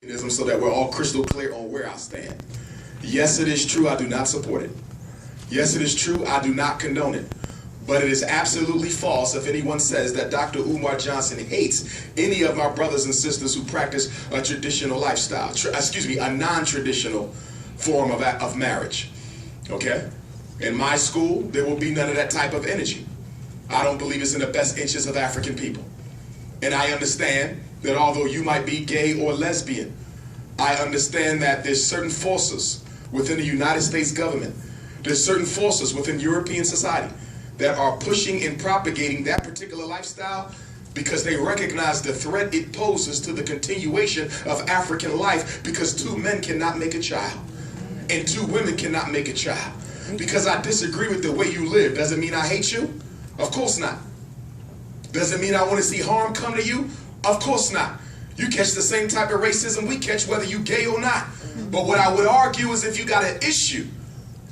So that we're all crystal clear on where I stand. Yes, it is true, I do not support it. Yes, it is true, I do not condone it. But it is absolutely false if anyone says that Dr. Umar Johnson hates any of my brothers and sisters who practice a traditional lifestyle, a non-traditional form of marriage. Okay? In my school, there will be none of that type of energy. I don't believe it's in the best interests of African people. And I understand that although you might be gay or lesbian, I understand that there's certain forces within the United States government, there's certain forces within European society that are pushing and propagating that particular lifestyle because they recognize the threat it poses to the continuation of African life, because two men cannot make a child and two women cannot make a child. Because I disagree with the way you live doesn't mean I hate you? Of course not. Doesn't mean I want to see harm come to you? Of course not. You catch the same type of racism we catch whether you gay or not. But what I would argue is if you got an issue,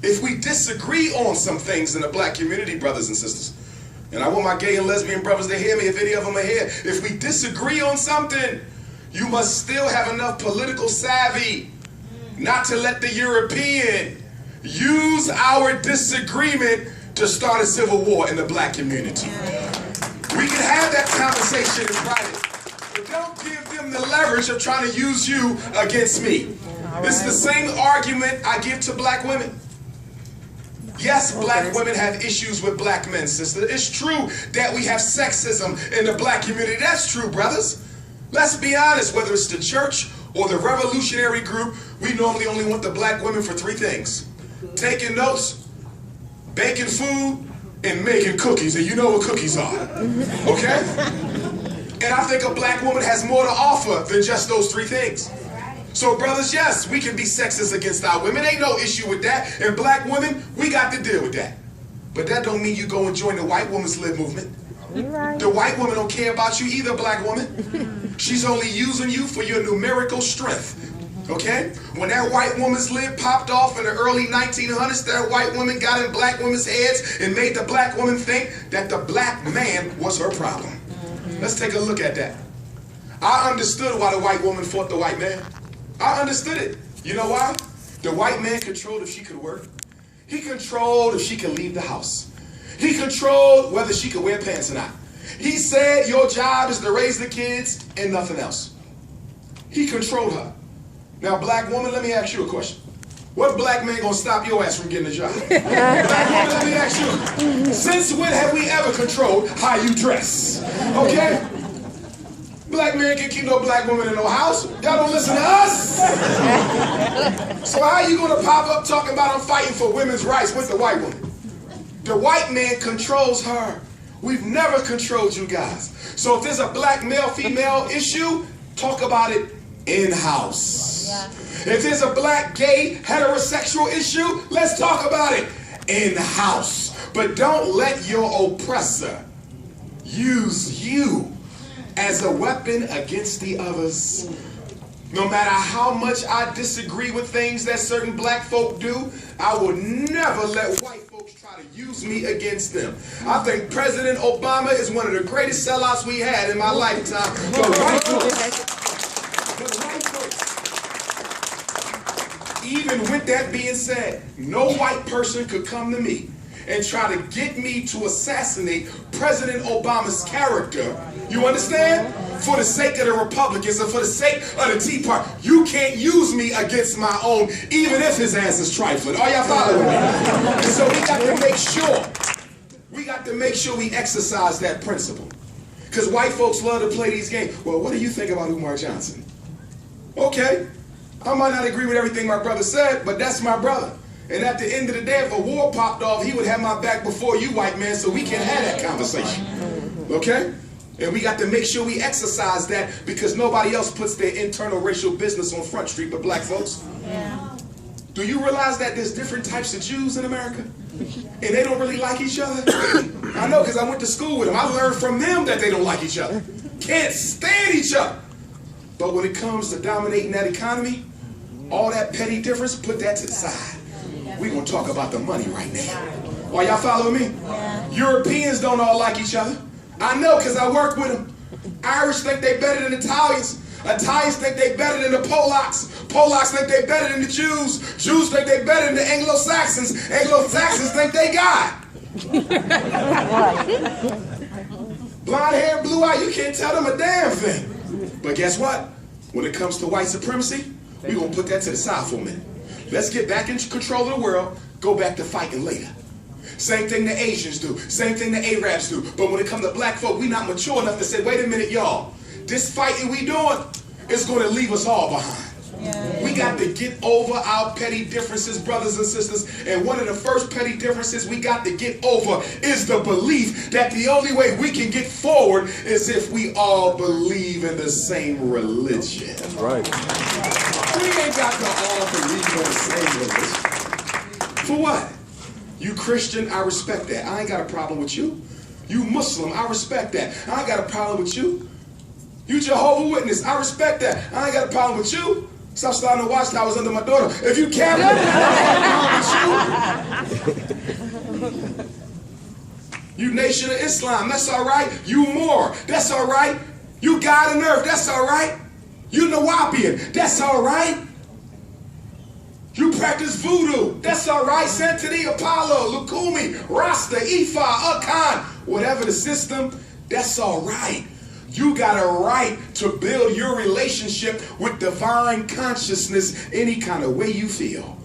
if we disagree on some things in the black community, brothers and sisters, and I want my gay and lesbian brothers to hear me if any of them are here, if we disagree on something, you must still have enough political savvy not to let the European use our disagreement to start a civil war in the black community. We can have that conversation in private, but don't give them the leverage of trying to use you against me. This is the same argument I give to black women. Yes, black women have issues with black men, sister. It's true that we have sexism in the black community. That's true, brothers. Let's be honest, whether it's the church or the revolutionary group, we normally only want the black women for three things: taking notes, baking food, and making cookies. And you know what cookies are, okay? And I think a black woman has more to offer than just those three things. So brothers, yes, we can be sexist against our women. Ain't no issue with that. And black women, we got to deal with that. But that don't mean you go and join the white woman's lib movement. Right. The white woman don't care about you either, black woman. She's only using you for your numerical strength. Okay? When that white woman's lid popped off in the early 1900s, that white woman got in black women's heads and made the black woman think that the black man was her problem. Let's take a look at that. I understood why the white woman fought the white man. I understood it. You know why? The white man controlled if she could work. He controlled if she could leave the house. He controlled whether she could wear pants or not. He said your job is to raise the kids and nothing else. He controlled her. Now, black woman, let me ask you a question. What black man gonna stop your ass from getting a job? Black woman, let me ask you. Since when have we ever controlled how you dress? Okay? Black man can keep no black woman in no house. Y'all don't listen to us. So how are you gonna pop up talking about I'm fighting for women's rights with the white woman? The white man controls her. We've never controlled you guys. So if there's a black male-female issue, talk about it in-house. Yeah. If there's a black, gay, heterosexual issue, let's talk about it in-house. But don't let your oppressor use you as a weapon against the others. No matter how much I disagree with things that certain black folk do, I will never let white folks try to use me against them. I think President Obama is one of the greatest sellouts we had in my lifetime. But white folks, even with that being said, no white person could come to me and try to get me to assassinate President Obama's character. You understand? For the sake of the Republicans and for the sake of the Tea Party. You can't use me against my own, even if his ass is trifling. Are y'all following me? And so we got to make sure we exercise that principle. Because white folks love to play these games. Well, what do you think about Umar Johnson? Okay, I might not agree with everything my brother said, but that's my brother. And at the end of the day, if a war popped off, he would have my back before you, white man, so we can have that conversation. Okay? And we got to make sure we exercise that, because nobody else puts their internal racial business on Front Street but black folks. Yeah. Do you realize that there's different types of Jews in America? And they don't really like each other? I know, because I went to school with them. I learned from them that they don't like each other. Can't stand each other. But when it comes to dominating that economy, all that petty difference, put that to the side. We're going to talk about the money right now. Are y'all following me? Yeah. Europeans don't all like each other. I know, because I work with them. Irish think they better than Italians. Italians think they better than the Polacks. Polacks think they better than the Jews. Jews think they better than the Anglo-Saxons. Anglo-Saxons think they God. Blonde hair, blue eye, you can't tell them a damn thing. But guess what? When it comes to white supremacy, we're going to put that to the side for a minute. Let's get back in control of the world, go back to fighting later. Same thing the Asians do, same thing the Arabs do. But when it comes to black folk, we not mature enough to say, wait a minute, y'all, this fighting we doing is going to leave us all behind. Yeah. We got to get over our petty differences, brothers and sisters. And one of the first petty differences we got to get over is the belief that the only way we can get forward is if we all believe in the same religion. That's right. We ain't got to all believe in the same religion. For what? You Christian, I respect that. I ain't got a problem with you. You Muslim, I respect that. I ain't got a problem with you. You Jehovah's Witness, I respect that. I ain't got a problem with you. Stop sliding the watchtowers under my daughter. If you Catholic, I ain't got a problem with you. You Nation of Islam, that's all right. You Moor, that's all right. You God on earth, that's all right. You Nawapian, that's all right. You practice voodoo, that's all right. Santini, Apollo, Lukumi, Rasta, Ifa, Akan, whatever the system, that's all right. You got a right to build your relationship with divine consciousness any kind of way you feel.